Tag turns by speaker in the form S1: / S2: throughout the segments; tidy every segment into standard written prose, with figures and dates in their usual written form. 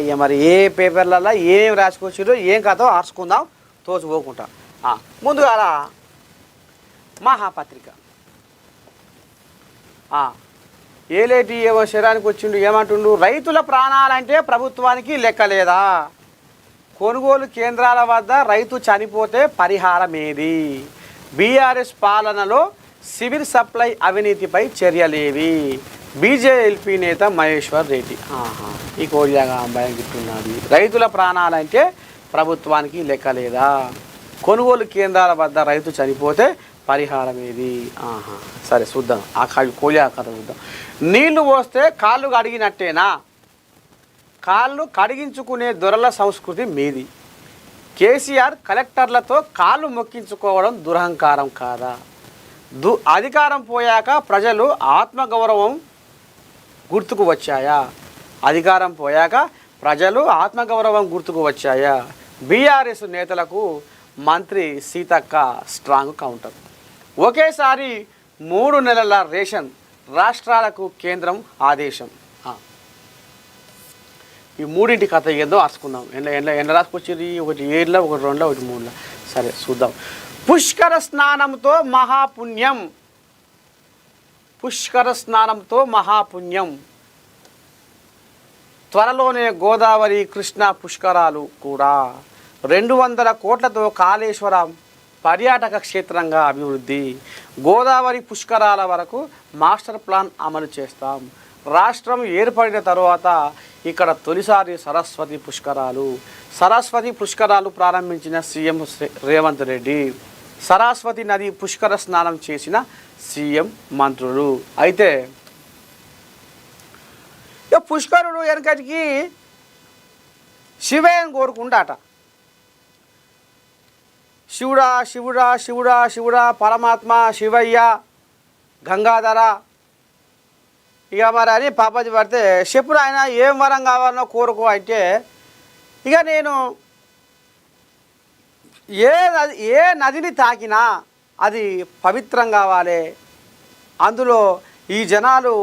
S1: ఇక మరి ఏ పేపర్లలో ఏం రాసుకొచ్చిరో ఏం కథో ఆర్చుకుందాం తోచిపోకుండా. ముందుగా మహాపత్రిక ఏలేటి ఏవో శరానికి వచ్చిండు ఏమంటుండు, రైతుల ప్రాణాలంటే ప్రభుత్వానికి లెక్కలేదా, కొనుగోలు కేంద్రాల వద్ద రైతు చనిపోతే పరిహారం ఏది, బీఆర్ఎస్ పాలనలో సివిల్ సప్లై అవినీతిపై చర్యలేవి, బీజేఎల్పీ నేత మహేశ్వర్ రెడ్డి. ఈ కోడిలాగా అమ్మాయి గిట్టున్నది. రైతుల ప్రాణాలంటే ప్రభుత్వానికి లెక్కలేదా, కొనుగోలు కేంద్రాల వద్ద రైతు చనిపోతే పరిహారం ఏది. సరే చూద్దాం ఆ కోలి కథ చూద్దాం. నీళ్లు పోస్తే కాళ్ళు కడిగినట్టేనా, కాళ్ళు కడిగించుకునే దొరల సంస్కృతి మీది, కేసీఆర్ కలెక్టర్లతో కాళ్ళు మొక్కించుకోవడం దురహంకారం కాదా, అధికారం పోయాక ప్రజలు ఆత్మగౌరవం గుర్తుకు వచ్చాయా, అధికారం పోయాక ప్రజలు ఆత్మగౌరవం గుర్తుకు వచ్చాయా, బీఆర్ఎస్ నేతలకు మంత్రి సీతక్క స్ట్రాంగ్ కౌంటర్, ఒకేసారి 3 నెలల రేషన్ రాష్ట్రాలకు కేంద్రం ఆదేశం. ఈ మూడింటి కథ ఏదో ఆర్చుకుందాం. ఎండ రాసుకొచ్చేది ఒకటి 7లో, ఒకటి 2లో, ఒకటి 3లో. సరే చూద్దాం. పుష్కర స్నానంతో మహాపుణ్యం, పుష్కర స్నానంతో మహాపుణ్యం, త్వరలోనే గోదావరి కృష్ణ పుష్కరాలు కూడా, 200 కోట్లతో కాళేశ్వరం పర్యాటక క్షేత్రంగా అభివృద్ధి, గోదావరి పుష్కరాల వరకు మాస్టర్ ప్లాన్ అమలు చేస్తాం, రాష్ట్రం ఏర్పడిన తరువాత ఇక్కడ తొలిసారి సరస్వతి పుష్కరాలు ప్రారంభించిన సీఎం రేవంత్ రెడ్డి, సరస్వతి నది పుష్కర స్నానం చేసిన సీఎం మంత్రులు. అయితే పుష్కరుడు వెనకటికి శివయ్యను కోరుకుంటాట. శివుడా శివుడా శివుడా శివుడా పరమాత్మ శివయ్య గంగాధర ఇక మరి అని పాపది పడితే చెప్పుడు ఆయన ఏం వరం కావాలనో కోరుకో అంటే, ఇక నేను ఏ నదిని తాకినా అది పవిత్రం కావాలి, అందులో ఈ జనాలు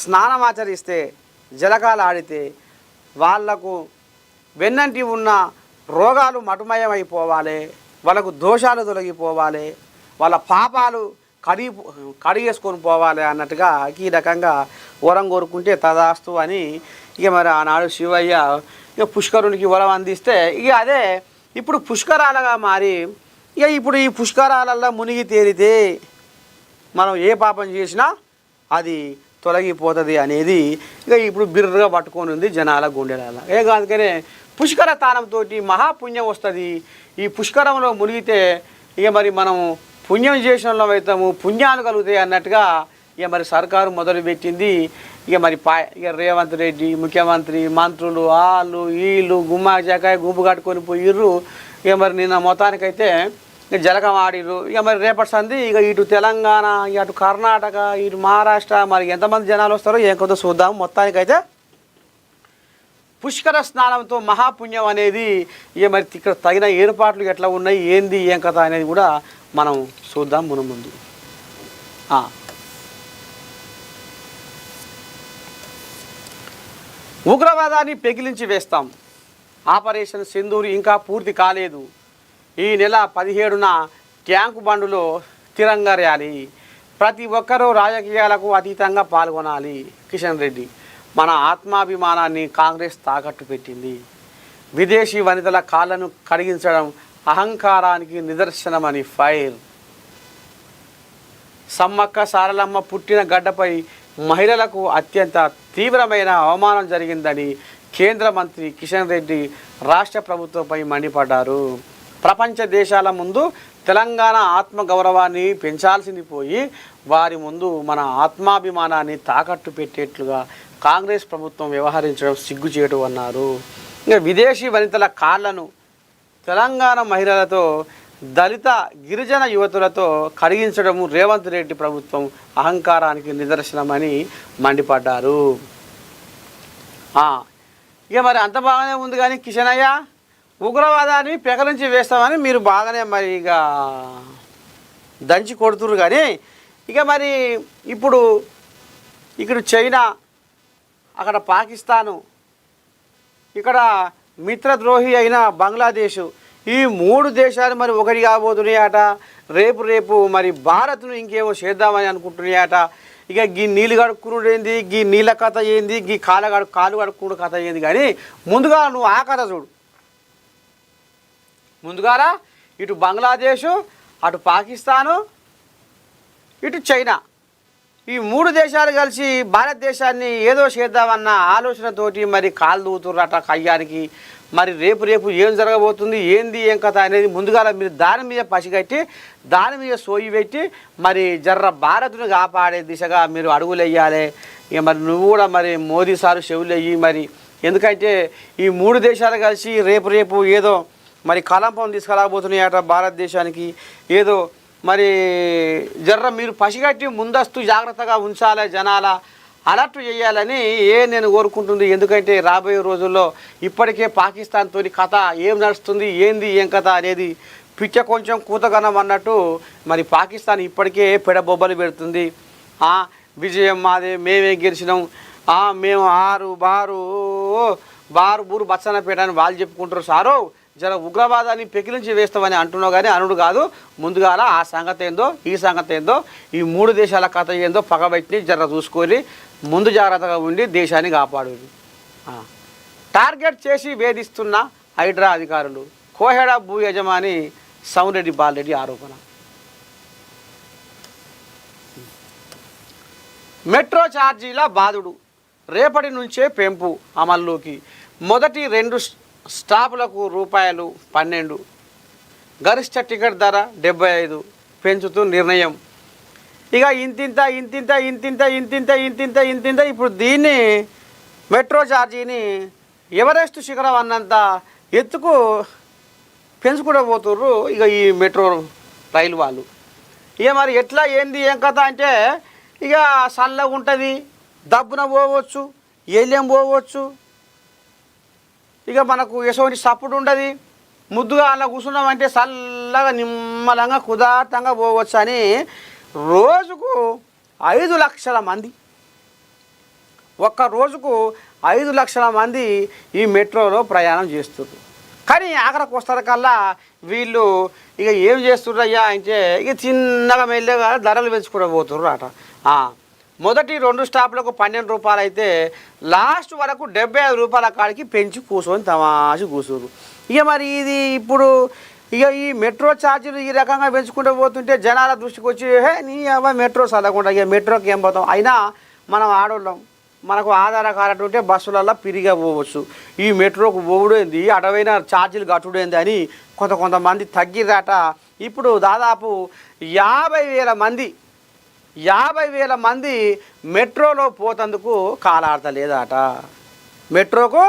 S1: స్నానం ఆచరిస్తే జలకాలు ఆడితే వాళ్లకు వెన్నంటి ఉన్న రోగాలు మటుమయమైపోవాలి, వాళ్ళకు దోషాలు తొలగిపోవాలి, వాళ్ళ పాపాలు కడిగేసుకొని పోవాలి అన్నట్టుగా ఈ రకంగా వరం కోరుకుంటే తదాస్తు అని ఇక మరి ఆనాడు శివయ్య ఇక పుష్కరునికి వరం అందిస్తే ఇక అదే ఇప్పుడు పుష్కరాలుగా మారి ఇక ఇప్పుడు ఈ పుష్కరాలల్లో మునిగి తేలితే మనం ఏ పాపం చేసినా అది తొలగిపోతుంది అనేది ఇక ఇప్పుడు బిర్రగా పట్టుకొని ఉంది జనాల గుండెల. అందుకనే పుష్కర స్థానంతో మహాపుణ్యం వస్తుంది. ఈ పుష్కరంలో మునిగితే ఇక మరి మనం పుణ్యం చేసిన వాళ్ళం అవుతాము, పుణ్యాలు కలుగుతాయి అన్నట్టుగా ఇక మరి సర్కారు మొదలుపెట్టింది. ఇక మరి ఇక రేవంత్ రెడ్డి ముఖ్యమంత్రి మంత్రులు వాళ్ళు వీళ్ళు గుమ్మా జాకాయ గుంపు కట్టుకొని పోయిర్రు. ఇక మరి నిన్న మొత్తానికైతే ఇక జలకం ఆడిర్రు. ఇక మరి రేపటి సంది ఇక ఇటు తెలంగాణ, అటు కర్ణాటక, ఇటు మహారాష్ట్ర మరి ఎంతమంది జనాలు వస్తారో ఏం కొంత చూద్దాం. మొత్తానికైతే పుష్కర స్నానంతో మహాపుణ్యం అనేది ఇక మరి ఇక్కడ తగిన ఏర్పాట్లు ఎట్లా ఉన్నాయి, ఏంది ఏం కథ అనేది కూడా మనం చూద్దాం ముందు. ఉగ్రవాదాన్ని పెకిలించి వేస్తాం, ఆపరేషన్ సింధూర్ ఇంకా పూర్తి కాలేదు, ఈ నెల 17న ట్యాంకు బండులో తిరంగా ర్యాలీ, ప్రతి ఒక్కరూ రాజకీయాలకు అతీతంగా పాల్గొనాలి, కిషన్ రెడ్డి, మన ఆత్మాభిమానాన్ని కాంగ్రెస్ తాకట్టు పెట్టింది, విదేశీ వనితల కాళ్లను కడిగించడం అహంకారానికి నిదర్శనమని ఫైర్, సమ్మక్క సారలమ్మ పుట్టిన గడ్డపై మహిళలకు అత్యంత తీవ్రమైన అవమానం జరిగిందని కేంద్ర మంత్రి కిషన్ రెడ్డి రాష్ట్ర ప్రభుత్వంపై మండిపడ్డారు. ప్రపంచ దేశాల ముందు తెలంగాణ ఆత్మగౌరవాన్ని పెంచాల్సింది పోయి వారి ముందు మన ఆత్మాభిమానాన్ని తాకట్టు పెట్టేట్లుగా కాంగ్రెస్ ప్రభుత్వం వ్యవహరించడం సిగ్గుచేటు అన్నారు. ఇంకా విదేశీ వనితల కాళ్లను తెలంగాణ మహిళలతో దళిత గిరిజన యువతులతో కడిగించడము రేవంత్ రెడ్డి ప్రభుత్వం అహంకారానికి నిదర్శనమని మండిపడ్డారు. ఇక మరి అంత బాగానే ఉంది కానీ కిషన్ అయ్య ఉగ్రవాదాన్ని పెకలించి వేస్తామని మీరు బాగానే మరి ఇక దంచి కొడుతురు. కానీ ఇక మరి ఇప్పుడు ఇక్కడ చైనా, అక్కడ పాకిస్తాను, ఇక్కడ మిత్రద్రోహి అయిన బంగ్లాదేశ్, ఈ 3 దేశాలు మరి ఒకటి కాబోతున్నాయట. రేపు మరి భారత్ను ఇంకేమో చేద్దామని అనుకుంటున్నాయట. ఇక గీ నీళ్ళు కడుక్కునుడు ఏంది, గీ నీళ్ళ కథ ఏంది, గీ కాలు కడుక్కుడు కథ ఏంది. కానీ ముందుగా నువ్వు ఆ కథ చూడు. ముందుగాల ఇటు బంగ్లాదేశు, అటు పాకిస్తాను, ఇటు చైనా, ఈ 3 దేశాలు కలిసి భారతదేశాన్ని ఏదో చేద్దామన్న ఆలోచనతోటి మరి కాలు దూతుర్రట కయ్యానికి. మరి రేపు ఏం జరగబోతుంది, ఏంది ఏం కథ అనేది ముందుగా మీరు దాని మీద పసిగట్టి, దాని మీద సోయి పెట్టి మరి భారత్ను కాపాడే దిశగా మీరు అడుగులు వేయాలి. ఇక మరి నువ్వు కూడా మరి మోదీ సారు చెవులు వేయి. మరి ఎందుకంటే ఈ 3 దేశాలు కలిసి రేపు ఏదో మరి కలంపం తీసుకురాబోతున్నాయట భారతదేశానికి. ఏదో మరి మీరు పసిగట్టి ముందస్తు జాగ్రత్తగా ఉంచాలి, జనాల అలర్ట్ చేయాలని నేను కోరుకుంటుంది. ఎందుకంటే రాబోయే రోజుల్లో ఇప్పటికే పాకిస్తాన్తో కథ ఏం నడుస్తుంది, ఏంది ఏం కథ అనేది పిచ్చ కొంచెం కూతగనం అన్నట్టు మరి పాకిస్తాన్ ఇప్పటికే పెడబొబ్బలు పెడుతుంది. విజయం మాదే, మేమే గెలిచినాం, మేము బారు బూరు బచ్చన్నపేట అని వాళ్ళు చెప్పుకుంటారు. సారో ఉగ్రవాదాన్ని పెకిలించి వేస్తామని అంటున్నావు, కానీ అనుడు కాదు. ముందుగాల ఆ సంగతి ఏందో, ఈ సంగతి ఏందో, ఈ 3 దేశాల కథ ఏందో పగబెట్టి చూసుకొని ముందు జాగ్రత్తగా ఉండి దేశాన్ని కాపాడు. టార్గెట్ చేసి వేధిస్తున్న హైడ్రా అధికారులు. కోహెడా భూ యజమాని సౌమిరెడ్డి బాలరెడ్డి ఆరోపణ. మెట్రో ఛార్జీల బాధుడు. రేపటి నుంచే పెంపు అమల్లోకి. మొదటి 2 స్టాపులకు ₹12, గరిష్ట టికెట్ ధర 75 పెంచుతూ నిర్ణయం. ఇక ఇంతింత ఇప్పుడు దీన్ని మెట్రో ఛార్జీని ఎవరెస్ట్ శిఖరం అన్నంత ఎత్తుకు పెంచుకుంటూ పోతుర్రు ఇక ఈ మెట్రో రైలు వాళ్ళు. ఇక మరి ఎట్లా ఏంది ఏం కథ అంటే ఇక చల్లగా ఉంటుంది, దబ్బున పోవచ్చు, ఏలియం పోవచ్చు, ఇక మనకు ఎటువంటి సప్పుడు ఉండదు. ముద్దుగా అలా కూర్చున్నామంటే చల్లగా నిమ్మలంగా కుదార్తంగా పోవచ్చు అని రోజుకు 5 లక్షల మంది, ఒక్క రోజుకు 5 లక్షల మంది ఈ మెట్రోలో ప్రయాణం చేస్తున్నారు. కానీ ఆఖరికి వస్తారకల్లా వీళ్ళు ఇక ఏం చేస్తున్నారయ్యా అంటే ఇక చిన్నగా మెల్లగా ధరలు పెంచుకుంటూ పోతుర్రు అట. మొదటి 2 స్టాప్లకు ₹12 అయితే లాస్ట్ వరకు ₹75 కాడికి పెంచి కూర్చొని తమాషి కూర్చోరు. ఇక మరి ఇది ఇప్పుడు ఇక ఈ మెట్రో ఛార్జీలు ఈ రకంగా పెంచుకుంటూ పోతుంటే జనాల దృష్టికి వచ్చి నీ మెట్రో చదవకుండా ఇక మెట్రోకి ఏం పోతాం, అయినా మనం ఆడోళ్ళం, మనకు ఆధార కార్డు ఉంటే బస్సులలో పిరిగా పోవచ్చు. ఈ మెట్రోకు పోవుడేంది, అటవైన ఛార్జీలు కట్టుడేంది అని కొంతమంది తగ్గిరాట. ఇప్పుడు దాదాపు 50,000 మంది మెట్రోలో పోతందుకు కాలాడతలేదట. మెట్రోకు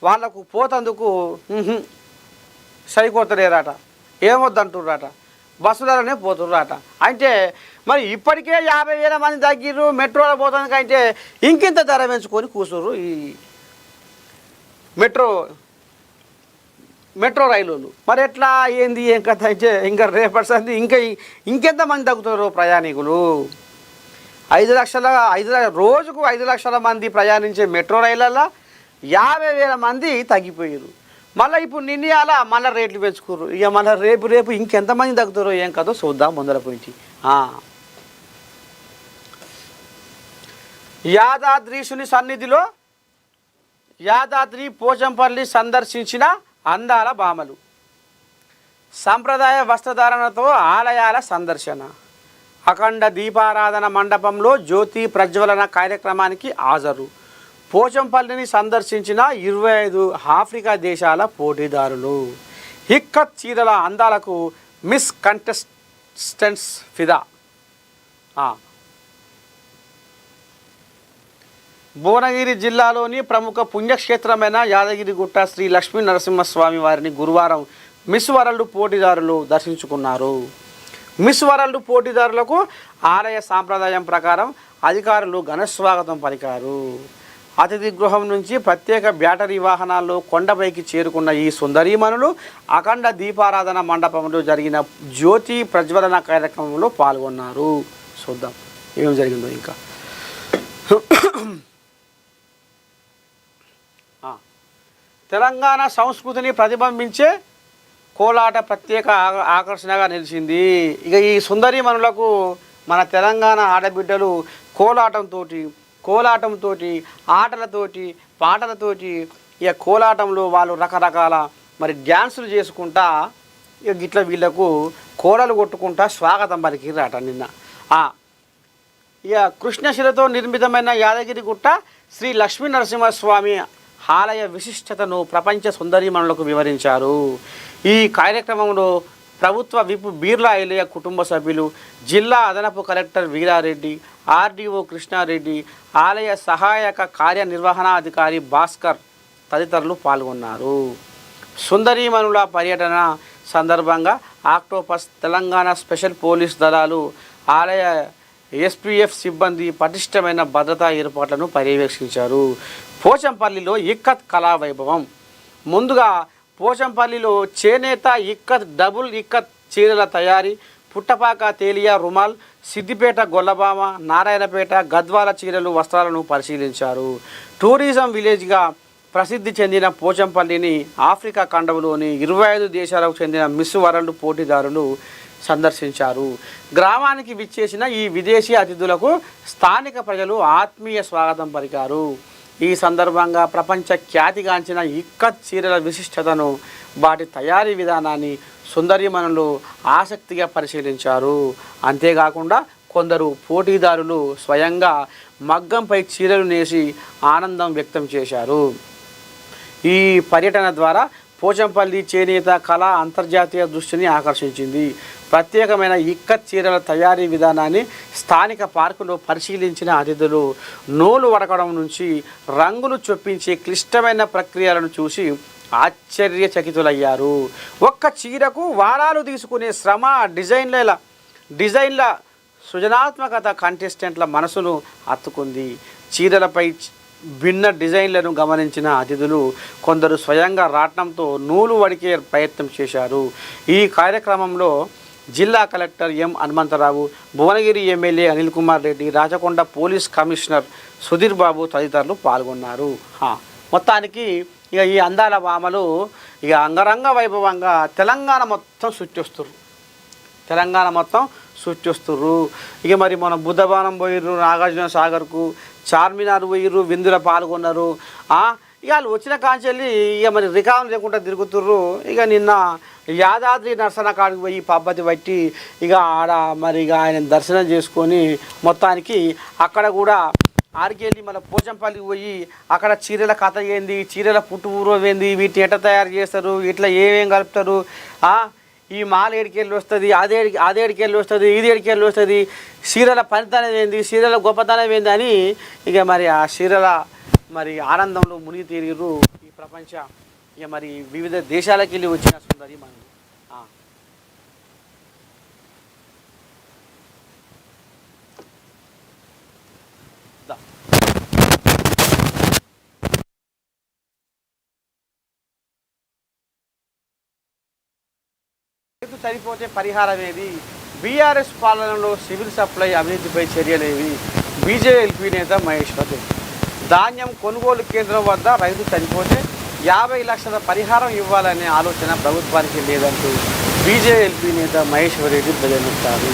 S1: వాళ్ళకు పోతందుకు సరికొత్తలేరట, ఏమొద్దంటుర్రట, బస్సులలోనే పోతుర్రట. అంటే మరి ఇప్పటికే 50,000 మంది తగ్గిర్రు మెట్రోలో పోతానికి. అంటే ఇంకింత ధర పెంచుకొని కూర్చుర్రు ఈ మెట్రో రైలు. మరి ఎట్లా ఏంది ఏం కథ అంటే ఇంకా రేపటి సంది ఇంకెంతమంది తగ్గుతారు ప్రయాణికులు. 5 లక్షల రోజుకు 5 లక్షల మంది ప్రయాణించే మెట్రో రైళ్ళల్లో 50,000 మంది తగ్గిపోయారు. మళ్ళీ ఇప్పుడు నిన్నయాల మళ్ళీ రేట్లు పెంచుకోరు. ఇక మళ్ళీ రేపు ఇంకెంతమంది తగ్గుతారో ఏం కదో చూద్దాం ముందర పోయించి. యాదాద్రీశుని సన్నిధిలో యాదాద్రి పోచంపల్లి సందర్శించిన అందాల భామలు. సంప్రదాయ వస్త్రధారణతో ఆలయాల సందర్శన. అఖండ దీపారాధన మండపంలో జ్యోతి ప్రజ్వలన కార్యక్రమానికి హాజరు. పోచంపల్లిని సందర్శించిన 25 ఆఫ్రికా దేశాల పోటీదారులు. హిక్కత్ చీరల అందాలకు మిస్ కంటెస్టెంట్స్ ఫిదా. భువనగిరి జిల్లాలోని ప్రముఖ పుణ్యక్షేత్రమైన యాదగిరిగుట్ట శ్రీ లక్ష్మీ నరసింహస్వామి వారిని గురువారం మిస్ వరల్డ్ పోటీదారులు దర్శించుకున్నారు. మిస్ వరల్డ్ పోటీదారులకు ఆలయ సాంప్రదాయం ప్రకారం అధికారులు ఘనస్వాగతం పలికారు. అతిథి గృహం నుంచి ప్రత్యేక బ్యాటరీ వాహనాల్లో కొండపైకి చేరుకున్న ఈ సుందరీమణులు అఖండ దీపారాధన మండపంలో జరిగిన జ్యోతి ప్రజ్వలన కార్యక్రమంలో పాల్గొన్నారు. చూద్దాం ఏం జరిగిందో. ఇంకా తెలంగాణ సంస్కృతిని ప్రతిబింబించే కోలాట ప్రత్యేక ఆకర్షణగా నిలిచింది. ఇక ఈ సుందరీమణులకు మన తెలంగాణ ఆడబిడ్డలు కోలాటంతో ఆటలతోటి పాటలతోటి ఇక కోలాటంలో వాళ్ళు రకరకాల మరి డ్యాన్సులు చేసుకుంటా ఇక గిట్ల వీళ్ళకు కోలలు కొట్టుకుంటా స్వాగతం పలికిరాట నిన్న. ఇక కృష్ణశిలతో నిర్మితమైన యాదగిరిగుట్ట శ్రీ లక్ష్మీ నరసింహస్వామి ఆలయ విశిష్టతను ప్రపంచ సుందరీమణులకు వివరించారు. ఈ కార్యక్రమంలో ప్రభుత్వ విప్ బీర్లా ఐలయ్య కుటుంబ సభ్యులు, జిల్లా అదనపు కలెక్టర్ వీరారెడ్డి, ఆర్డీఓ కృష్ణారెడ్డి, ఆలయ సహాయక కార్యనిర్వహణాధికారి భాస్కర్ తదితరులు పాల్గొన్నారు. సుందరీమణుల పర్యటన సందర్భంగా ఆక్టోపస్, తెలంగాణ స్పెషల్ పోలీస్ దళాలు, ఆలయ ఎస్పీఎఫ్ సిబ్బంది పటిష్టమైన భద్రతా ఏర్పాట్లను పర్యవేక్షించారు. పోచంపల్లిలో ఇక్కత్ కళా వైభవం. ముందుగా పోచంపల్లిలో చేనేత ఇక్కత్, డబుల్ ఇక్కత్ చీరల తయారీ, పుట్టపాక తేలియా రుమాల్, సిద్దిపేట గొల్లబామ, నారాయణపేట గద్వాల చీరలు వస్త్రాలను పరిశీలించారు. టూరిజం విలేజ్గా ప్రసిద్ధి చెందిన పోచంపల్లిని ఆఫ్రికా ఖండంలోని 25 దేశాలకు చెందిన మిస్ వరల్డ్ పోటీదారులు సందర్శించారు. గ్రామానికి విచ్చేసిన ఈ విదేశీ అతిథులకు స్థానిక ప్రజలు ఆత్మీయ స్వాగతం పలికారు. ఈ సందర్భంగా ప్రపంచ ఖ్యాతిగాంచిన ఇక్కత్ చీరల విశిష్టతను, వాటి తయారీ విధానాన్ని సుందరీమణులు ఆసక్తిగా పరిశీలించారు. అంతేకాకుండా కొందరు పోటీదారులు స్వయంగా మగ్గంపై చీరలు నేసి ఆనందం వ్యక్తం చేశారు. ఈ పర్యటన ద్వారా పోచంపల్లి చేనేత కళ అంతర్జాతీయ దృష్టిని ఆకర్షించింది. ప్రత్యేకమైన ఇక్కత్ చీరల తయారీ విధానాన్ని స్థానిక పార్కులో పరిశీలించిన అతిథులు నూలు వడకడం నుంచి రంగులు చొప్పించే క్లిష్టమైన ప్రక్రియలను చూసి ఆశ్చర్యచకితులయ్యారు. ఒక్క చీరకు వారాలు తీసుకునే శ్రమ, డిజైన్ల సృజనాత్మకత కంటెస్టెంట్ల మనసును హత్తుకుంది. చీరలపై భిన్న డిజైన్లను గమనించిన అతిథులు కొందరు స్వయంగా రాట్నంతో నూలు వడికే ప్రయత్నం చేశారు. ఈ కార్యక్రమంలో జిల్లా collector M Hanumantharao, Bhuvanagiri MLA Anil Kumar Reddy, Rachakonda police commissioner Sudheer Babu తదితరులు పాల్గొన్నారు. మొత్తానికి ఇక ఈ అందాల భామలు ఇక అంగరంగ వైభవంగా తెలంగాణ మొత్తం సృష్టిస్తుర్రు. ఇక మరి మన బుద్ధవనం పోయిర్రు, నాగార్జున సాగర్కు, చార్మినార్ పోయిర్రు, విందులో పాల్గొన్నారు. ఇక వాళ్ళు వచ్చిన కాంచెల్లి ఇక మరి రికామ్ లేకుండా తిరుగుతుర్రు. ఇక నిన్న యాదాద్రి నరసన కాడికి పోయి పబ్బతి పట్టి ఇక ఆడ మరి ఇక ఆయన దర్శనం చేసుకొని మొత్తానికి అక్కడ కూడా ఆడికెళ్ళి మన పోచంపల్లికి పోయి అక్కడ చీరల కథ ఏంది, చీరల పుట్టుపూర్వం ఏంది, వీటిని ఎట్లా తయారు చేస్తారు, ఇట్లా ఏమేం కలుపుతారు, ఈ మాల ఏడికెళ్ళి వస్తుంది, అదేడికెళ్ళి వస్తుంది, ఇది ఏడికెళ్ళి వస్తుంది, చీరల పనితనం ఏంది, చీరల గొప్పతనం ఏంది అని ఇక మరి ఆ చీరల మరి ఆనందంలో మునిగి తీరిరు ఈ ప్రపంచ ఇక మరి వివిధ దేశాలకు వెళ్ళి వచ్చిన సుందరి మనం. చనిపోతే పరిహారం ఏది, బీఆర్ఎస్ పాలనలో సివిల్ సప్లై అవినీతిపై చర్యలేవి, బీజేఎల్పీ నేత మహేష్ రెడ్డి. ధాన్యం కొనుగోలు కేంద్రం వద్ద రైతు చనిపోతే 50 లక్షల పరిహారం ఇవ్వాలనే ఆలోచన ప్రభుత్వానికి లేదంటూ బీజేఎల్పీ నేత మహేష్ రెడ్డి ప్రజలుస్తారు.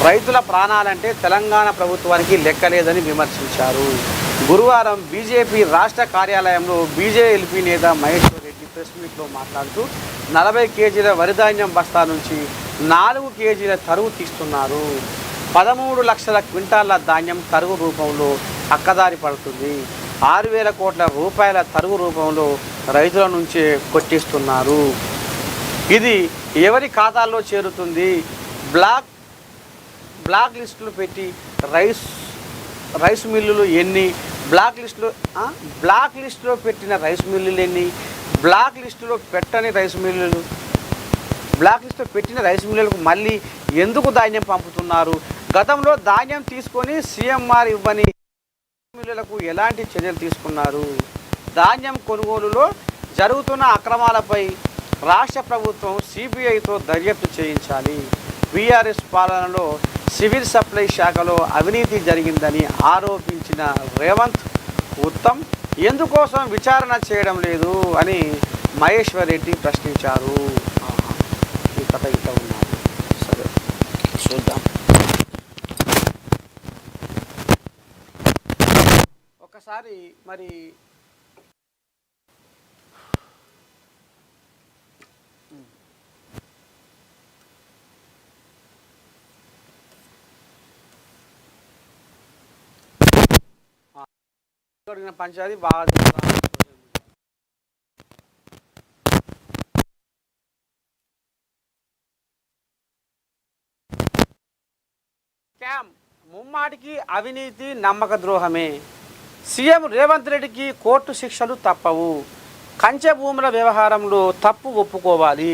S1: రైతుల ప్రాణాలంటే తెలంగాణ ప్రభుత్వానికి లెక్కలేదని విమర్శించారు. గురువారం బీజేపీ రాష్ట్ర కార్యాలయంలో బీజేఎల్పీ నేత మహేష్ రెడ్డి ప్రెస్ మీట్లో మాట్లాడుతూ 40 కేజీల వరిధాన్యం బస్తా నుంచి 4 కేజీల తరుగు తీస్తున్నారు. 13 లక్షల క్వింటాళ్ల ధాన్యం తరుగు రూపంలో అక్కదారి పడుతుంది. 6,000 కోట్ల రూపాయల తరుగు రూపంలో రైతుల నుంచే కొట్టిస్తున్నారు. ఇది ఎవరి ఖాతాల్లో చేరుతుంది? బ్లాక్ లిస్టులు పెట్టి రైస్ మిల్లులు ఎన్ని, బ్లాక్ లిస్టులో పెట్టిన రైస్ మిల్లులు ఎన్ని, బ్లాక్ లిస్టులో పెట్టిన రైస్ మిల్లులకు మళ్ళీ ఎందుకు ధాన్యం పంపుతున్నారు? గతంలో ధాన్యం తీసుకొని సీఎంఆర్ ఇవ్వని మిల్లులకు ఎలాంటి చర్యలు తీసుకున్నారు? ధాన్యం కొనుగోలులో జరుగుతున్న అక్రమాలపై రాష్ట్ర ప్రభుత్వం సిబిఐతో దర్యాప్తు చేయించాలి. బీఆర్ఎస్ పాలనలో సివిల్ సప్లై శాఖలో అవినీతి జరిగిందని ఆరోపించిన రేవంత్, ఉత్తమ్ ఎందుకోసం విచారణ చేయడం లేదు అని మహేశ్వర్ రెడ్డి ప్రశ్నించారు. ఈ కథ ఇట్లా ఉన్నది. సరే చూద్దాం. ఒకసారి మరి పంచాయతీ బాగా స్కామ్, ముమ్మాటికి అవినీతి, నమ్మక ద్రోహమే. సీఎం రేవంత్ రెడ్డికి కోర్టు శిక్షలు తప్పవు. కంచె భూముల వ్యవహారంలో తప్పు ఒప్పుకోవాలి.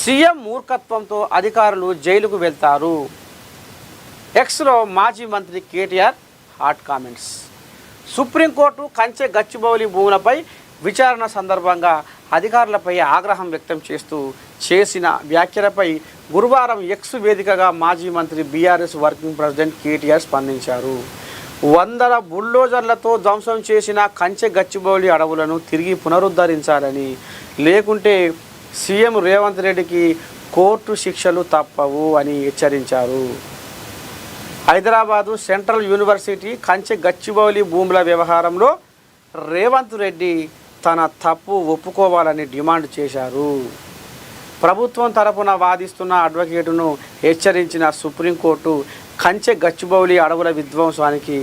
S1: సీఎం మూర్ఖత్వంతో అధికారులు జైలుకు వెళ్తారు. ఎక్స్లో మాజీ మంత్రి కేటీఆర్ హాట్ కామెంట్స్. సుప్రీంకోర్టు కంచె గచ్చిబౌలి భూములపై విచారణ సందర్భంగా అధికారులపై ఆగ్రహం వ్యక్తం చేస్తూ చేసిన వ్యాఖ్యలపై గురువారం ఎక్స్ వేదికగా మాజీ మంత్రి బీఆర్ఎస్ వర్కింగ్ ప్రెసిడెంట్ కేటీఆర్ స్పందించారు. వందల బుల్డోజర్లతో ధ్వంసం చేసిన కంచె గచ్చిబౌలి అడవులను తిరిగి పునరుద్ధరించాలని, లేకుంటే సీఎం రేవంత్ రెడ్డికి కోర్టు శిక్షలు తప్పవు అని హెచ్చరించారు. హైదరాబాదు సెంట్రల్ యూనివర్సిటీ కంచె గచ్చిబౌలి భూముల వ్యవహారంలో రేవంత్ రెడ్డి తన తప్పు ఒప్పుకోవాలని డిమాండ్ చేశారు. ప్రభుత్వం తరపున వాదిస్తున్న అడ్వకేటును హెచ్చరించిన సుప్రీంకోర్టు కంచె గచ్చిబౌలి అడవుల విధ్వంసానికి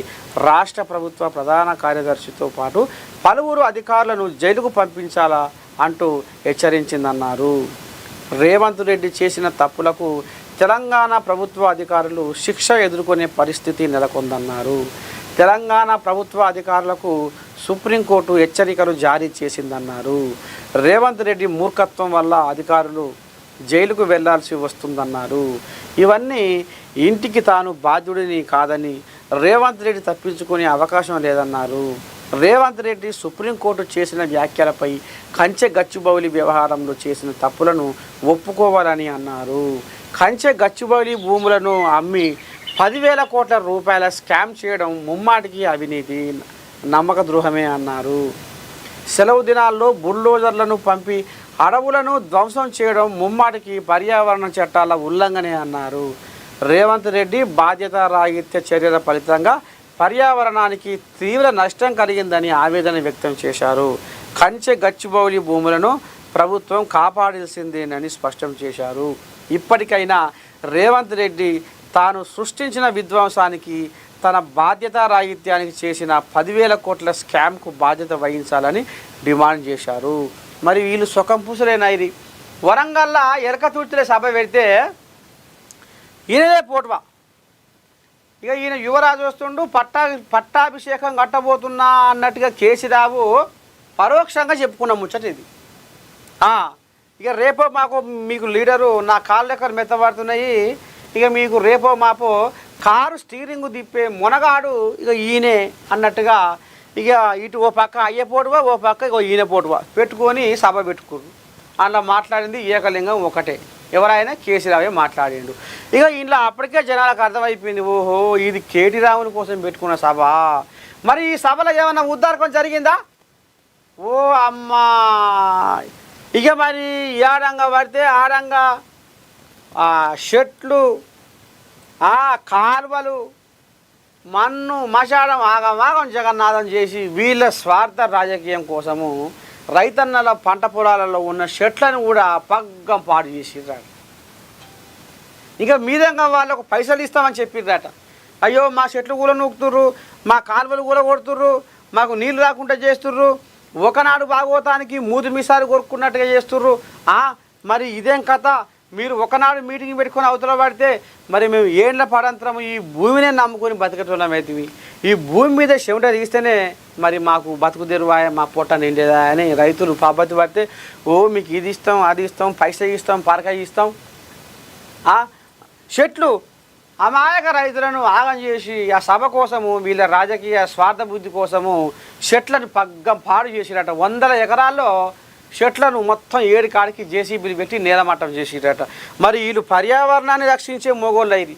S1: రాష్ట్ర ప్రభుత్వ ప్రధాన కార్యదర్శితో పాటు పలువురు అధికారులను జైలుకు పంపించాలా అంటూ హెచ్చరించిందన్నారు. రేవంత్ రెడ్డి చేసిన తప్పులకు తెలంగాణ ప్రభుత్వ అధికారులు శిక్ష ఎదుర్కొనే పరిస్థితి నెలకొందన్నారు. తెలంగాణ ప్రభుత్వ అధికారులకు సుప్రీంకోర్టు హెచ్చరికలు జారీ చేసిందన్నారు. రేవంత్ రెడ్డి మూర్ఖత్వం వల్ల అధికారులు జైలుకు వెళ్లాల్సి వస్తుందన్నారు. ఇవన్నీ ఇంటికి తాను బాధ్యుడిని కాదని రేవంత్ రెడ్డి తప్పించుకునే అవకాశం లేదన్నారు. రేవంత్ రెడ్డి సుప్రీంకోర్టు చేసిన వ్యాఖ్యలపై కంచె గచ్చిబౌలి వ్యవహారంలో చేసిన తప్పులను ఒప్పుకోవాలని అన్నారు. కంచె గచ్చిబౌలి భూములను అమ్మి 10,000 కోట్ల రూపాయల స్కామ్ చేయడం ముమ్మాటికి అవినీతి, నమ్మక ద్రోహమే అన్నారు. సెలవు దినాల్లో బుల్డోజర్లను పంపి అడవులను ధ్వంసం చేయడం ముమ్మాటికి పర్యావరణ చట్టాల ఉల్లంఘనే అన్నారు. రేవంత్ రెడ్డి బాధ్యత రాహిత్య చర్యల ఫలితంగా పర్యావరణానికి తీవ్ర నష్టం కలిగిందని ఆవేదన వ్యక్తం చేశారు. కంచె గచ్చిబౌలి భూములను ప్రభుత్వం కాపాడాల్సిందేనని స్పష్టం చేశారు. ఇప్పటికైనా రేవంత్ రెడ్డి తాను సృష్టించిన విధ్వంసానికి, తన బాధ్యత రాహిత్యానికి చేసిన 10,000 కోట్ల స్కామ్కు బాధ్యత వహించాలని డిమాండ్ చేశారు. మరి వీళ్ళు సుఖం పూసలేనా? ఇది వరంగల్లో ఎరకతుర్తిలో సభ పెడితే ఈయనదే పోటువా. ఇక ఈయన యువరాజు వస్తుండు, పట్టాభిషేకం కట్టబోతున్నా అన్నట్టుగా కేసీరావు పరోక్షంగా చెప్పుకున్న ముచ్చట ఇది. ఇక రేపో మాకు మీకు లీడరు నా కాళ్ళ దగ్గర మెత్తబడుతున్నాయి, ఇక మీకు రేపో మాపో కారు స్టీరింగ్ తిప్పే మునగాడు ఇక ఈయనే అన్నట్టుగా ఇక ఇటు ఓ పక్క అయ్య పోటువా, ఓ పక్క ఇక ఈయన పోటువా పెట్టుకొని సభ పెట్టుకురు. అందులో మాట్లాడింది ఏకలింగం ఒకటే, ఎవరైనా కేసీరావే మాట్లాడిండు. ఇక ఇంట్లో అప్పటికే జనాలకు అర్థమైపోయింది, ఓహో ఇది కేటీ రావుని కోసం పెట్టుకున్న సభ. మరి ఈ సభలో ఏమైనా ఉద్దారకం జరిగిందా? ఓ అమ్మా, ఇక మరి ఏడంగా పడితే ఆడంగా చెట్లు, కాలువలు, మన్ను మశాడం ఆగమాగం జగన్నాథం చేసి వీళ్ళ స్వార్థ రాజకీయం కోసము రైతన్నల పంట పొలాలలో ఉన్న చెట్లను కూడా పగ్గం పాడు చేసిర్రాట. ఇంకా మీదంగా వాళ్ళకు పైసలు ఇస్తామని చెప్పిర్రాట. అయ్యో మా చెట్లు కూడా నూకుతుర్రు, మా కాలువలు కూడా కొడుతుర్రు, మాకు నీళ్ళు రాకుండా చేస్తుర్రు, ఒకనాడు భాగవతానికి మూతి మీసాలు కొరుక్కున్నట్టుగా చేస్తుర్రు. మరి ఇదేం కథ? మీరు ఒకనాడు మీటింగ్ పెట్టుకొని అవతల పడితే మరి మేము ఏండ్ల పడంతరం ఈ భూమినే నమ్ముకొని బతకటోళ్ళం అవుతుంది. ఈ భూమి మీద చెమట తీస్తేనే మరి మాకు బతుకు తెరువాయ, మా పొట్ట నిండేదా అని రైతులు పద్ధతి పడితే ఓ మీకు ఇది ఇస్తాం, అది ఇస్తాం, పైసా ఇస్తాం, పరకాయ ఇస్తాం. చెట్లు అమాయక రైతులను ఆగం చేసి ఆ సభ కోసము వీళ్ళ రాజకీయ స్వార్థ బుద్ధి కోసము చెట్లను పగ్గం పాడు చేసిరట. 100 ఎకరాల్లో చెట్లను మొత్తం 7 కాడికి జేసీబీలు పెట్టి నేలమట్టం చేసిరట. మరి వీళ్ళు పర్యావరణాన్ని రక్షించే మొగోళ్ళు అయిరి,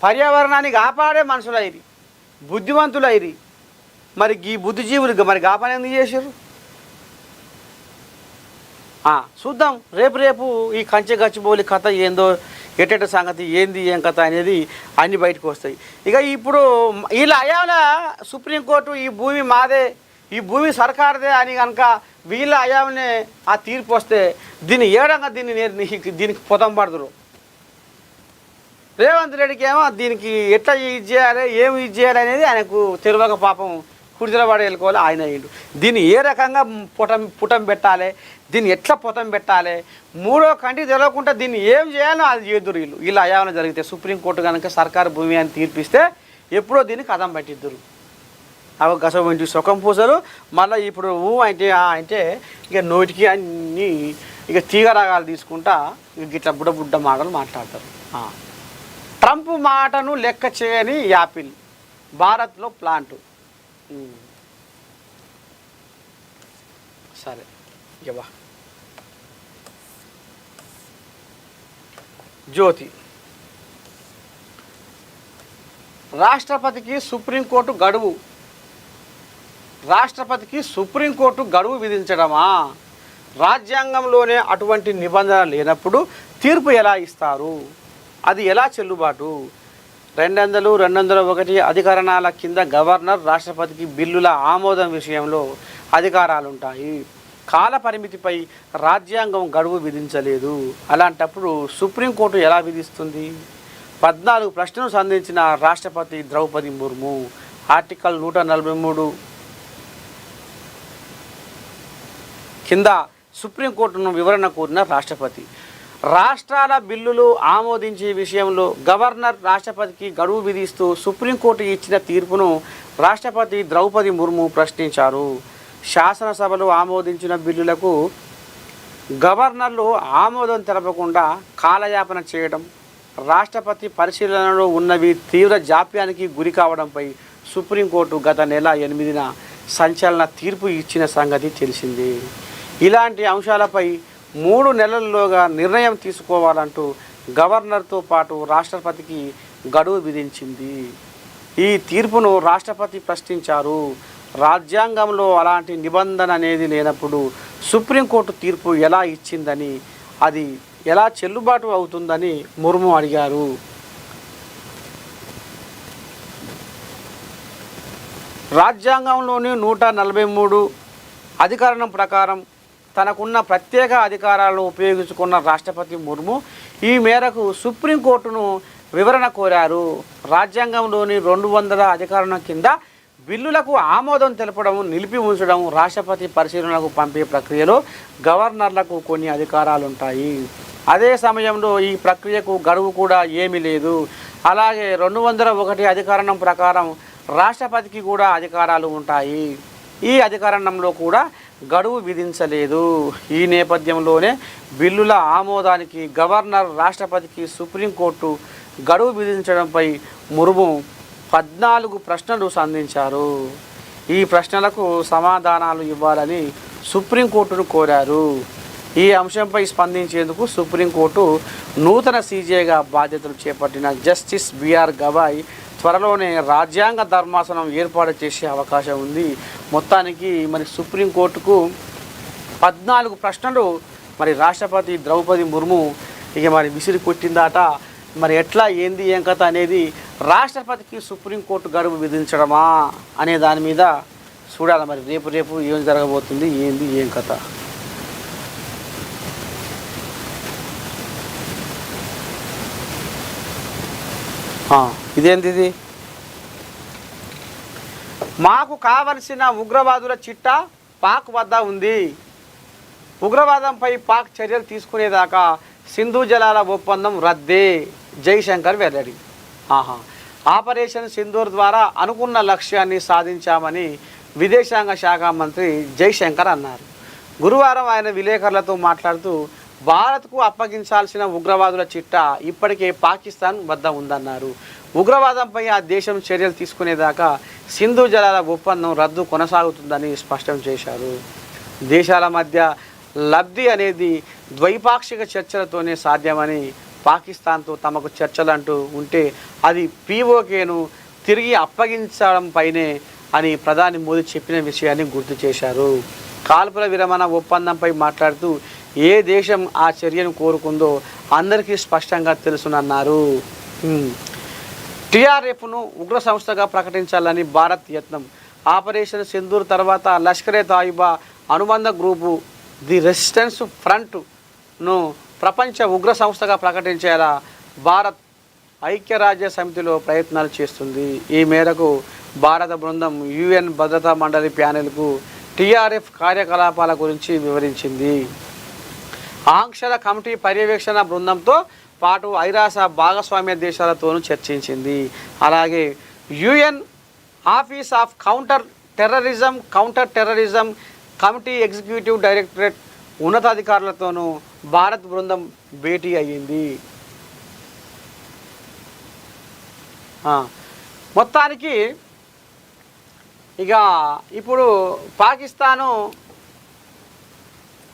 S1: పర్యావరణాన్ని కాపాడే మనుషులు అయిరి, బుద్ధివంతులు అయిరి. మరి ఈ బుద్ధిజీవులు మరి గా పని ఎందుకు చేశారు? చూద్దాం రేపు ఈ కంచె గచ్చిబౌలి కథ ఏందో, ఎట్టెట సంగతి ఏంది ఏం కథ అనేది అన్నీ బయటకు వస్తాయి. ఇక ఇప్పుడు వీళ్ళ అయాల సుప్రీంకోర్టు ఈ భూమి మాదే, ఈ భూమి సర్కారుదే అని కనుక వీళ్ళ అయాలనే ఆ తీర్పు వస్తే దీన్ని ఏడంగా దీనికి పొతం పడుతురు. రేవంత్ రెడ్డికి ఏమో దీనికి ఎట్లా ఇది చేయాలి, ఏమి ఇది చేయాలి అనేది ఆయనకు తెలియక పాపం కుడితలబడి వెళ్ళుకోవాలి ఆయన అయ్యిండు. దీన్ని ఏ రకంగా పుటం పెట్టాలి, దీన్ని ఎట్లా పొతం పెట్టాలి, మూడో కంటికి తెలియకుండా దీన్ని ఏం చేయాలో అది చేద్దురు వీళ్ళు. వీళ్ళు అయావన జరిగితే సుప్రీంకోర్టు కనుక సర్కారు భూమి అని తీర్పిస్తే ఎప్పుడో దీన్ని కథం పట్టిద్దురు. అవి గసవ ఇంటి సుఖం పూసలు. మళ్ళీ ఇప్పుడు అంటే ఇక నోటికి అన్నీ ఇక తీగరాగాలు తీసుకుంటా ఇక ఇట్లా బుడ్డ మాటలు మాట్లాడతారు. ట్రంప్ మాటను లెక్క చేయని యాపిల్ భారత్లో ప్లాంటు. సరే ఇవ్వ జ్యోతి. రాష్ట్రపతికి సుప్రీంకోర్టు గడువు విధించడమా? రాజ్యాంగంలోనే అటువంటి నిబంధన లేనప్పుడు తీర్పు ఎలా ఇస్తారు? అది ఎలా చెల్లుబాటు? 200, 201 అధికరణాల కింద గవర్నర్ రాష్ట్రపతికి బిల్లుల ఆమోదం విషయంలో అధికారాలుంటాయి. కాల పరిమితిపై రాజ్యాంగం గడువు విధించలేదు. అలాంటప్పుడు సుప్రీంకోర్టు ఎలా విధిస్తుంది? 14 ప్రశ్నలు సంధించిన రాష్ట్రపతి ద్రౌపది ముర్ము ఆర్టికల్ 143 కింద సుప్రీంకోర్టును వివరణ కోరిన రాష్ట్రపతి. రాష్ట్రాల బిల్లులు ఆమోదించే విషయంలో గవర్నర్ రాష్ట్రపతికి గడువు విధిస్తూ సుప్రీంకోర్టు ఇచ్చిన తీర్పును రాష్ట్రపతి ద్రౌపది ముర్ము ప్రశ్నించారు. శాసనసభలు ఆమోదించిన బిల్లులకు గవర్నర్లు ఆమోదం తెలపకుండా కాలయాపన చేయడం, రాష్ట్రపతి పరిశీలనలో ఉన్నవి తీవ్ర జాప్యానికి గురి కావడంపై సుప్రీంకోర్టు గత నెల 8న సంచలన తీర్పు ఇచ్చిన సంగతి తెలిసిందే. ఇలాంటి అంశాలపై 3 నెలల్లోగా నిర్ణయం తీసుకోవాలంటూ గవర్నర్తో పాటు రాష్ట్రపతికి గడువు విధించింది. ఈ తీర్పును రాష్ట్రపతి ప్రశ్నించారు. రాజ్యాంగంలో అలాంటి నిబంధన అనేది లేనప్పుడు సుప్రీంకోర్టు తీర్పు ఎలా ఇచ్చిందని, అది ఎలా చెల్లుబాటు అవుతుందని ముర్ము అడిగారు. రాజ్యాంగంలోని 143 అధికరణం ప్రకారం తనకున్న ప్రత్యేక అధికారాలను ఉపయోగించుకున్న రాష్ట్రపతి ముర్ము ఈ మేరకు సుప్రీంకోర్టును వివరణ కోరారు. రాజ్యాంగంలోని 200 అధికరణం కింద బిల్లులకు ఆమోదం తెలపడం, నిలిపి ఉంచడం, రాష్ట్రపతి పరిశీలనకు పంపే ప్రక్రియలో గవర్నర్లకు కొన్ని అధికారాలు ఉంటాయి. అదే సమయంలో ఈ ప్రక్రియకు గడువు కూడా ఏమీ లేదు. అలాగే 201 అధికరణం ప్రకారం రాష్ట్రపతికి కూడా అధికారాలు ఉంటాయి. ఈ అధికరణంలో కూడా గడువు విధించలేదు. ఈ నేపథ్యంలోనే బిల్లుల ఆమోదానికి గవర్నర్ రాష్ట్రపతికి సుప్రీంకోర్టు గడువు విధించడంపై ముర్ము 14 ప్రశ్నలు సంధించారు. ఈ ప్రశ్నలకు సమాధానాలు ఇవ్వాలని సుప్రీంకోర్టును కోరారు. ఈ అంశంపై స్పందించేందుకు సుప్రీంకోర్టు నూతన సీజేగా బాధ్యతలు చేపట్టిన జస్టిస్ బిఆర్ గవాయ్ త్వరలోనే రాజ్యాంగ ధర్మాసనం ఏర్పాటు చేసే అవకాశం ఉంది. మొత్తానికి మరి సుప్రీంకోర్టుకు 14 ప్రశ్నలు మరి రాష్ట్రపతి ద్రౌపది ముర్ము ఇక మరి విసిరి కొట్టిందాట. మరి ఎట్లా ఏంది ఏం కథ అనేది రాష్ట్రపతికి సుప్రీంకోర్టు గడువు విధించడమా అనే దాని మీద చూడాలి. మరి రేపు ఏం జరగబోతుంది, ఏంది ఏం కథ. ఇదేంటి ఇది? మాకు కావలసిన ఉగ్రవాదుల చిట్టా పాక్ వద్ద ఉంది. ఉగ్రవాదంపై పాక్ చర్యలు తీసుకునేదాకా సింధు జలాల ఒప్పందం రద్దే, జైశంకర్ వెల్లడి. ఆపరేషన్ సింధూర్ ద్వారా అనుకున్న లక్ష్యాన్ని సాధించామని విదేశాంగ శాఖ మంత్రి జైశంకర్ అన్నారు. గురువారం ఆయన విలేకరులతో మాట్లాడుతూ భారత్కు అప్పగించాల్సిన ఉగ్రవాదుల చిట్టా ఇప్పటికే పాకిస్తాన్ వద్ద ఉందన్నారు. ఉగ్రవాదంపై ఆ దేశం చర్యలు తీసుకునేదాకా సింధు జలాల ఒప్పందం రద్దు కొనసాగుతుందని స్పష్టం చేశారు. దేశాల మధ్య లబ్ధి అనేది ద్వైపాక్షిక చర్చలతోనే సాధ్యమని, పాకిస్తాన్తో తమకు చర్చలంటూ ఉంటే అది పీఓకేను తిరిగి అప్పగించడంపైనే అని ప్రధాని మోదీ చెప్పిన విషయాన్ని గుర్తు చేశారు. కాల్పుల విరమణ ఒప్పందంపై మాట్లాడుతూ ఏ దేశం ఆ చర్యను కోరుకుందో అందరికీ స్పష్టంగా తెలుసునన్నారు. టీఆర్ఎఫ్ను ఉగ్ర సంస్థగా ప్రకటించాలని భారత్ యత్నం. ఆపరేషన్ సింధూర్ తర్వాత లష్కరే తాయిబా అనుబంధ గ్రూపు ది రెసిస్టెన్స్ ఫ్రంట్ను ప్రపంచ ఉగ్ర సంస్థగా ప్రకటించేలా భారత్ ఐక్యరాజ్య సమితిలో ప్రయత్నాలు చేస్తుంది. ఈ మేరకు భారత బృందం UN భద్రతా మండలి ప్యానెల్కు టీఆర్ఎఫ్ కార్యకలాపాల గురించి వివరించింది. ఆంక్షల కమిటీ పర్యవేక్షణ బృందంతో పాటు ఐరాస భాగస్వామ్య దేశాలతోనూ చర్చించింది. అలాగే UN office of counter terrorism committee executive directorate ఉన్నతాధికారులతోనూ భారత్ బృందం భేటీ అయ్యింది. మొత్తానికి ఇక ఇప్పుడు పాకిస్తాను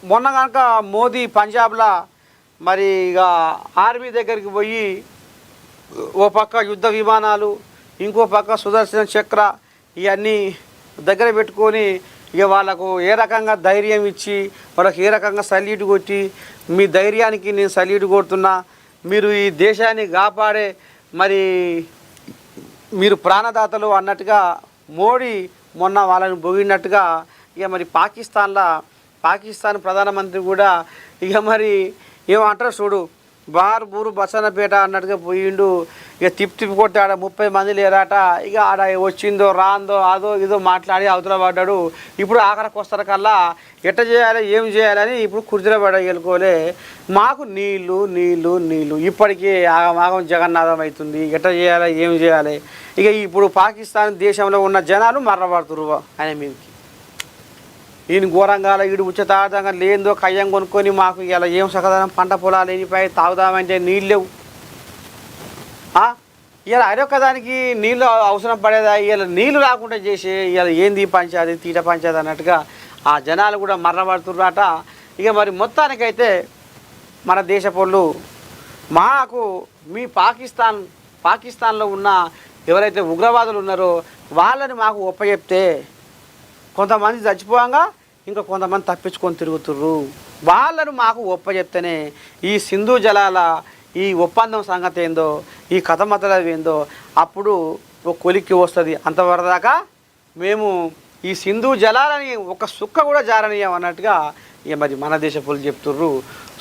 S1: మొన్న కనుక మోదీ పంజాబ్లో మరి ఇక ఆర్మీ దగ్గరికి పోయి ఓ పక్క యుద్ధ విమానాలు, ఇంకో పక్క సుదర్శన చక్ర ఇవన్నీ దగ్గర పెట్టుకొని ఇక వాళ్ళకు ఏ రకంగా ధైర్యం ఇచ్చి వాళ్ళకి ఏ రకంగా సల్యూట్ కొట్టి, మీ ధైర్యానికి నేను సల్యూట్ కొడుతున్నా, మీరు ఈ దేశాన్ని కాపాడే మరి మీరు ప్రాణదాతలు అన్నట్టుగా మోడీ మొన్న వాళ్ళని పొగిడినట్టుగా ఇక మరి పాకిస్తాన్ ప్రధానమంత్రి కూడా ఇక మరి ఏమంటారు చూడు, బార్ బూరు బసన్నపేట అన్నట్టుగా పోయిండు. ఇక తిప్పి కొట్టి ఆడ 30 మంది లేరాట. ఇక ఆడ వచ్చిందో రాందో అదో ఇదో మాట్లాడి అవతల పడ్డాడు. ఇప్పుడు ఆఖరికి వస్తారు కల్లా ఎట్ట చేయాలి ఏం చేయాలని ఇప్పుడు కుర్చీలో పడగలుకోలే. మాకు నీళ్ళు ఇప్పటికీ ఆగమాగం జగన్నాథం అవుతుంది. ఎట్ట చేయాలి ఏం చేయాలి. ఇక ఇప్పుడు పాకిస్తాన్ దేశంలో ఉన్న జనాలు మర్రపడుతురు ఆయన మీదకి. ఈయన ఘోరంగాల ఈడు ఉచితార్థంగా లేదో కయ్యం కొనుక్కొని మాకు ఇలా ఏం సకదనం పంట పొలాలు లేనిపోయి తాగుదామంటే నీళ్ళు లేవు. ఇలా అరొక్కదానికి నీళ్ళు అవసరం పడేదా, ఇలా నీళ్ళు రాకుండా చేసి ఇలా ఏంది పంచాయతీ తీట పంచాయతీ అన్నట్టుగా ఆ జనాలు కూడా మర్రపడుతుర్రాట. ఇక మరి మొత్తానికైతే మన దేశ పౌరులు మాకు మీ పాకిస్తాన్లో ఉన్న ఎవరైతే ఉగ్రవాదులు ఉన్నారో వాళ్ళని మాకు ఒప్పచెప్తే కొంతమంది చచ్చిపోగా ఇంకా కొంతమంది తప్పించుకొని తిరుగుతుర్రు. వాళ్ళను మాకు ఒప్పచెప్తేనే ఈ సింధు జలాల ఈ ఒప్పందం సంగతి ఏందో, ఈ కథ మతలవి ఏందో అప్పుడు ఒక కొలిక్కి వస్తుంది. అంతవరదాకా మేము ఈ సింధు జలాలని ఒక సుక్క కూడా జారనీయం అన్నట్టుగా ఇక మరి మన దేశ పౌరులు చెప్తుర్రు.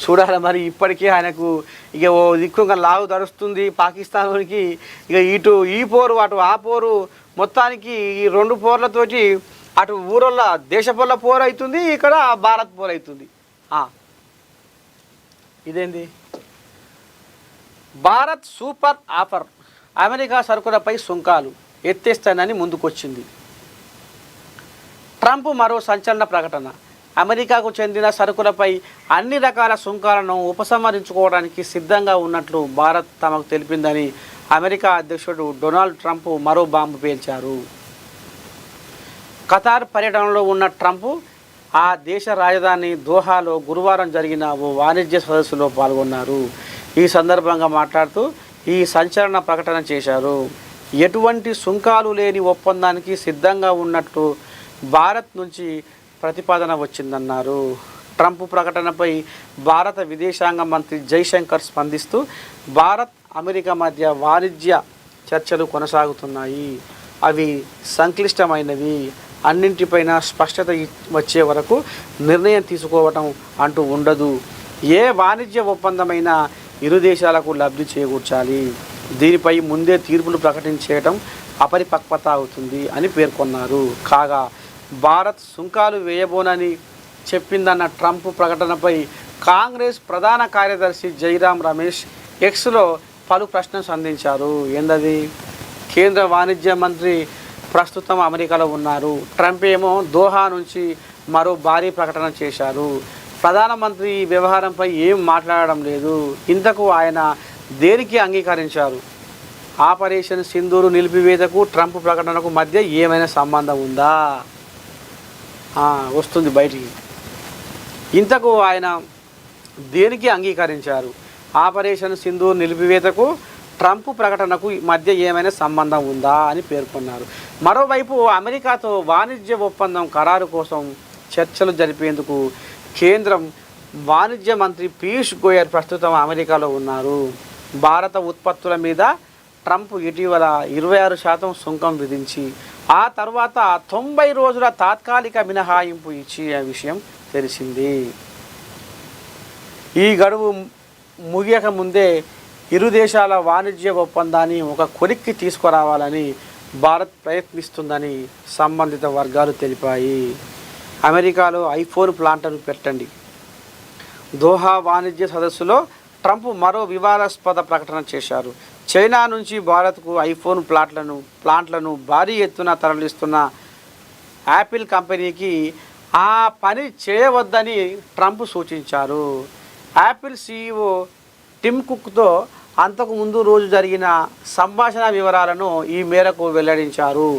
S1: చూడాలి మరి ఇప్పటికీ ఆయనకు ఇక ఓ దిక్కుగా లాగు తడుస్తుంది పాకిస్తాన్కి. ఇక ఇటు ఈ పోరు అటు ఆ పోరు, మొత్తానికి ఈ 2 పోర్లతోటి అటు ఊరోళ్ళ దేశ పొల్ల పోరు అవుతుంది, ఇక్కడ భారత్ పోరు అవుతుంది. ఇదేంది భారత్ సూపర్ ఆఫర్, అమెరికా సరుకులపై సుంకాలు ఎత్తేస్తానని ముందుకొచ్చింది. ట్రంప్ మరో సంచలన ప్రకటన. అమెరికాకు చెందిన సరుకులపై అన్ని రకాల సుంకాలను ఉపసంహరించుకోవడానికి సిద్ధంగా ఉన్నట్లు భారత్ తమకు తెలిపిందని అమెరికా అధ్యక్షుడు డొనాల్డ్ ట్రంప్ మరో బాంబు పేల్చారు. ఖతార్ పర్యటనలో ఉన్న ట్రంప్ ఆ దేశ రాజధాని దోహాలో గురువారం జరిగిన ఓ వాణిజ్య సదస్సులో పాల్గొన్నారు. ఈ సందర్భంగా మాట్లాడుతూ ఈ సంచలన ప్రకటన చేశారు. ఎటువంటి సుంకాలు లేని ఒప్పందానికి సిద్ధంగా ఉన్నట్టు భారత్ నుంచి ప్రతిపాదన వచ్చిందన్నారు. ట్రంప్ ప్రకటనపై భారత విదేశాంగ మంత్రి జైశంకర్ స్పందిస్తూ భారత్ అమెరికా మధ్య వాణిజ్య చర్చలు కొనసాగుతున్నాయి, అవి సంక్లిష్టమైనవి, అన్నింటిపైన స్పష్టత వచ్చే వరకు నిర్ణయం తీసుకోవటం అంటూ ఉండదు. ఏ వాణిజ్య ఒప్పందమైనా ఇరు దేశాలకు లబ్ధి చేకూర్చాలి, దీనిపై ముందే తీర్పులు ప్రకటించేయటం అపరిపక్వత అవుతుంది అని పేర్కొన్నారు. కాగా భారత్ సుంకాలు వేయబోనని చెప్పిందన్న ట్రంప్ ప్రకటనపై కాంగ్రెస్ ప్రధాన కార్యదర్శి జైరాం రమేష్ ఎక్స్లో పలు ప్రశ్నలు సంధించారు. ఏందది? కేంద్ర వాణిజ్య మంత్రి ప్రస్తుతం అమెరికాలో ఉన్నారు. ట్రంప్ ఏమో దోహా నుంచి మరో భారీ ప్రకటన చేశారు. ప్రధానమంత్రి ఈ వ్యవహారంపై ఏం మాట్లాడడం లేదు. ఇంతకు ఆయన దేనికి అంగీకరించారు? ఆపరేషన్ సింధూరు నిలిపివేతకు ట్రంప్ ప్రకటనకు మధ్య ఏమైనా సంబంధం ఉందా? వస్తుంది బయటికి. ఇంతకు ఆయన దేనికి అంగీకరించారు? ఆపరేషన్ సింధూర్ నిలిపివేతకు ట్రంప్ ప్రకటనకు మధ్య ఏమైనా సంబంధం ఉందా అని పేర్కొన్నారు. మరోవైపు అమెరికాతో వాణిజ్య ఒప్పందం ఖరారు కోసం చర్చలు జరిపేందుకు కేంద్రం వాణిజ్య మంత్రి పీయూష్ గోయల్ ప్రస్తుతం అమెరికాలో ఉన్నారు. భారత ఉత్పత్తుల మీద ట్రంప్ ఇటీవల 26% సుంకం విధించి ఆ తర్వాత 90 రోజుల తాత్కాలిక మినహాయింపు ఇచ్చే విషయం తెలిసింది. ఈ గడువు ముగియక ముందే ఇరు దేశాల వాణిజ్య ఒప్పందాన్ని ఒక కొలిక్కి తీసుకురావాలని భారత్ ప్రయత్నిస్తుందని సంబంధిత వర్గాలు తెలిపాయి. అమెరికాలో ఐఫోన్ ప్లాంట్ను పెట్టండి. దోహా వాణిజ్య సదస్సులో ట్రంప్ మరో వివాదాస్పద ప్రకటన చేశారు. చైనా నుంచి భారత్కు ఐఫోన్ ప్లాంట్లను భారీ ఎత్తున తరలిస్తున్న యాపిల్ కంపెనీకి ఆ పని చేయవద్దని ట్రంప్ సూచించారు. యాపిల్ సీఈఓ టిమ్ కుక్తో అంతకుముందు రోజు జరిగిన సంభాషణ వివరాలను ఈ మేరకు వెల్లడించారు.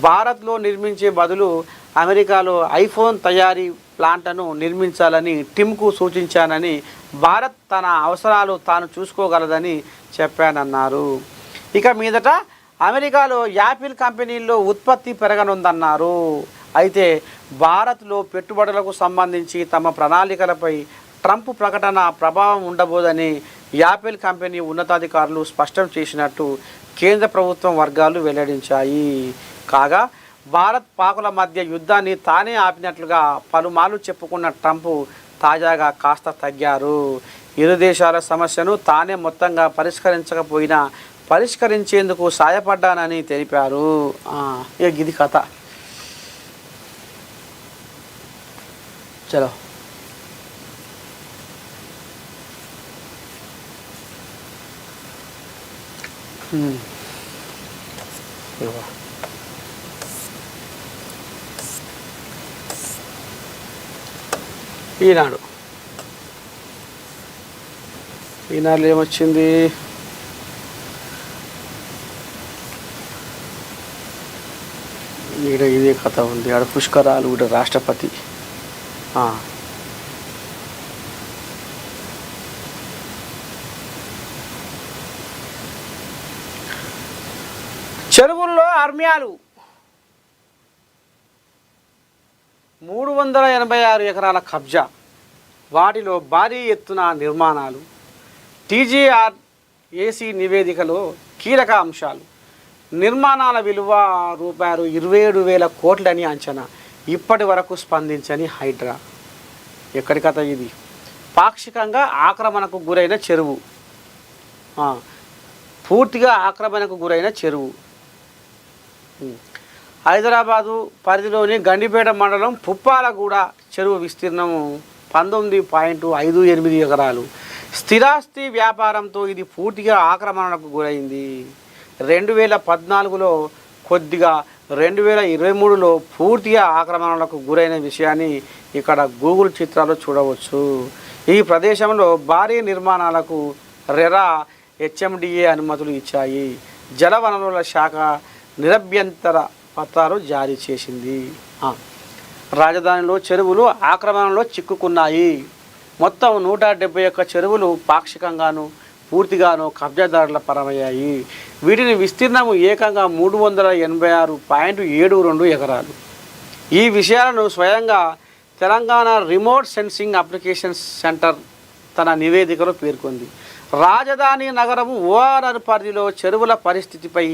S1: భారత్లో నిర్మించే బదులు అమెరికాలో ఐఫోన్ తయారీ ప్లాంట్ను నిర్మించాలని టిమ్కు సూచించానని, భారత్ తన అవసరాలు తాను చూసుకోగలదని చెప్పానన్నారు. ఇక మీదట అమెరికాలో యాపిల్ కంపెనీల్లో ఉత్పత్తి పెరగనుందన్నారు. అయితే భారత్లో పెట్టుబడులకు సంబంధించి తమ ప్రణాళికలపై ట్రంప్ ప్రకటన ప్రభావం ఉండబోదని యాపిల్ కంపెనీ ఉన్నతాధికారులు స్పష్టం చేసినట్టు కేంద్ర ప్రభుత్వం వర్గాలు వెల్లడించాయి. కాగా భారత్ పాకుల మధ్య యుద్ధాన్ని తానే ఆపినట్లుగా పలుమార్లు చెప్పుకున్న ట్రంప్ తాజాగా కాస్త తగ్గారు. ఇరు దేశాల సమస్యను తానే మొత్తంగా పరిష్కరించకపోయినా పరిష్కరించేందుకు సాయపడ్డానని తెలిపారు. ఇక ఇది కథ. చలో ఈనాడు ఏమొచ్చింది? ఈడ ఇదే కథ ఉంది. ఆడ పుష్కరాలు, ఈడ రాష్ట్రపతి. చెరువుల్లో అర్మ్యాలు 386 ఎకరాల కబ్జా, వాటిలో భారీ ఎత్తున నిర్మాణాలు. టీజీఆర్ఏసీ నివేదికలో కీలక అంశాలు. నిర్మాణాల విలువ రూపాయలు 27,000 కోట్లని అంచనా. ఇప్పటి వరకు స్పందించని హైడ్రా. ఎక్కడి కథ ఇది? పాక్షికంగా ఆక్రమణకు గురైన చెరువు, పూర్తిగా ఆక్రమణకు గురైన చెరువు. హైదరాబాదు పరిధిలోని గండిపేట మండలం పుప్పాలగూడ చెరువు విస్తీర్ణము 19.58 ఎకరాలు. స్థిరాస్తి వ్యాపారంతో ఇది పూర్తిగా ఆక్రమణకు గురైంది. 2014లో కొద్దిగా, 2023లో పూర్తిగా ఆక్రమణలకు గురైన విషయాన్ని ఇక్కడ గూగుల్ చిత్రాలు చూడవచ్చు. ఈ ప్రదేశంలో భారీ నిర్మాణాలకు రెరా హెచ్ఎండిఏ అనుమతులు ఇచ్చాయి. జలవనరుల శాఖ నిరభ్యంతర పత్రాలు జారీ చేసింది. రాజధానిలో చెరువులు ఆక్రమణలో చిక్కుకున్నాయి. మొత్తం 171 చెరువులు పాక్షికంగాను పూర్తిగాను కబ్జాదారుల పరమయ్యాయి. వీటిని విస్తీర్ణము ఏకంగా 386.72 ఎకరాలు. ఈ విషయాలను స్వయంగా Telangana remote sensing applications centre తన నివేదికలో పేర్కొంది. రాజధాని నగరం ఓఆర్ఆర్ పరిధిలో చెరువుల పరిస్థితిపై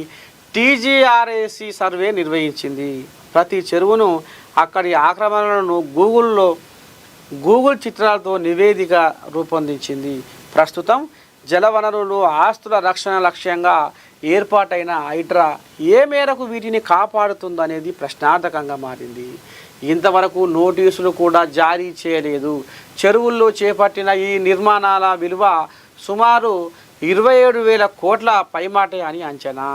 S1: టీజీఆర్ఏసీ సర్వే నిర్వహించింది. ప్రతి చెరువును, అక్కడి ఆక్రమణలను గూగుల్ చిత్రాలతో నివేదిక రూపొందించింది. ప్రస్తుతం జలవనరులు, ఆస్తుల రక్షణ లక్ష్యంగా ఏర్పాటైన హైడ్రా ఏ మేరకు వీటిని కాపాడుతుందనేది ప్రశ్నార్థకంగా మారింది. ఇంతవరకు నోటీసులు కూడా జారీ చేయలేదు. చెరువుల్లో చేపట్టిన ఈ నిర్మాణాల విలువ సుమారు 27,000 కోట్ల పైమాటే అని అంచనా.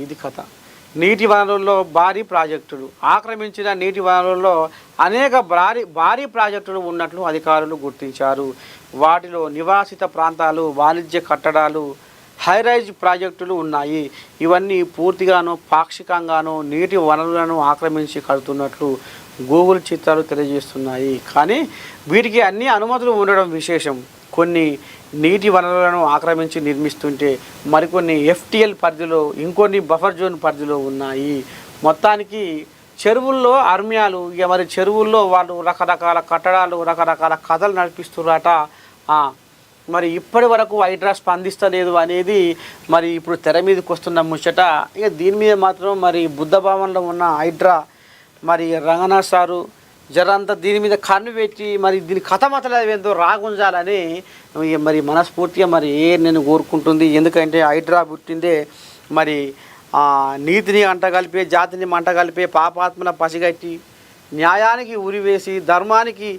S1: ఇది కథ. నీటి వనరుల్లో భారీ ప్రాజెక్టులు. ఆక్రమించిన నీటి వనరుల్లో అనేక భారీ ప్రాజెక్టులు ఉన్నట్లు అధికారులు గుర్తించారు. వాటిలో నివాసిత ప్రాంతాలు, వాణిజ్య కట్టడాలు, హైరైజ్ ప్రాజెక్టులు ఉన్నాయి. ఇవన్నీ పూర్తిగానో పాక్షికంగానో నీటి వనరులను ఆక్రమించి కడుతున్నట్లు గూగుల్ చిత్రాలు తెలియజేస్తున్నాయి. కానీ వీటికి అన్ని అనుమతులు ఉండడం విశేషం. కొన్ని నీటి వనరులను ఆక్రమించి నిర్మిస్తుంటే మరికొన్ని ఎఫ్టిఎల్ పరిధిలో ఇంకొన్ని బఫర్ జోన్ పరిధిలో ఉన్నాయి. మొత్తానికి చెరువుల్లో అర్మ్యాలు ఇక మరి చెరువుల్లో వాళ్ళు రకరకాల కట్టడాలు రకరకాల కథలు నడిపిస్తున్నారట. మరి ఇప్పటి వరకు హైడ్రా స్పందిస్తలేదు అనేది మరి ఇప్పుడు తెర మీదకి వస్తున్న ముచ్చట. ఇక దీని మీద మాత్రం మరి బుద్ధ భవన్లో ఉన్న హైడ్రా మరి రంగనాథ్ సారు జరంతా దీని మీద కన్ను పెట్టి మరి దీని కథ మతలేదు ఏందో రాగుంజాలని మరి మనస్ఫూర్తిగా మరి నేను కోరుకుంటుంది. ఎందుకంటే హైడ్రా పుట్టిందే మరి నీతిని అంటగలిపే జాతిని మంటగలిపే పాపాత్మల పసిగట్టి న్యాయానికి ఉరివేసి ధర్మానికి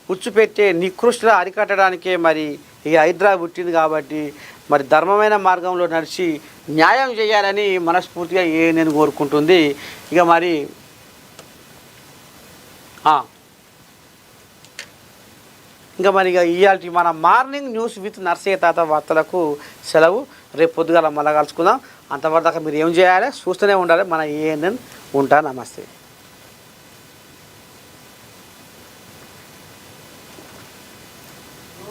S1: ఉచ్చుపెట్టే నికృష్టుల అరికట్టడానికే మరి ఈ హైడ్రా పుట్టింది. కాబట్టి మరి ధర్మమైన మార్గంలో నడిచి న్యాయం చేయాలని మనస్ఫూర్తిగా నేను కోరుకుంటుంది. ఇక మరి ఇవాళ మన మార్నింగ్ న్యూస్ విత్ నర్సయ్య తాత వార్తలకు సెలవు. రేపు పొద్దుగాల మళ్ళా కలుసుకుందాం. అంతవరదాకా మీరు ఏం చేయాలి, చూస్తూనే ఉండాలి మన ఏఎన్ఎన్. ఉంటా. నమస్తే.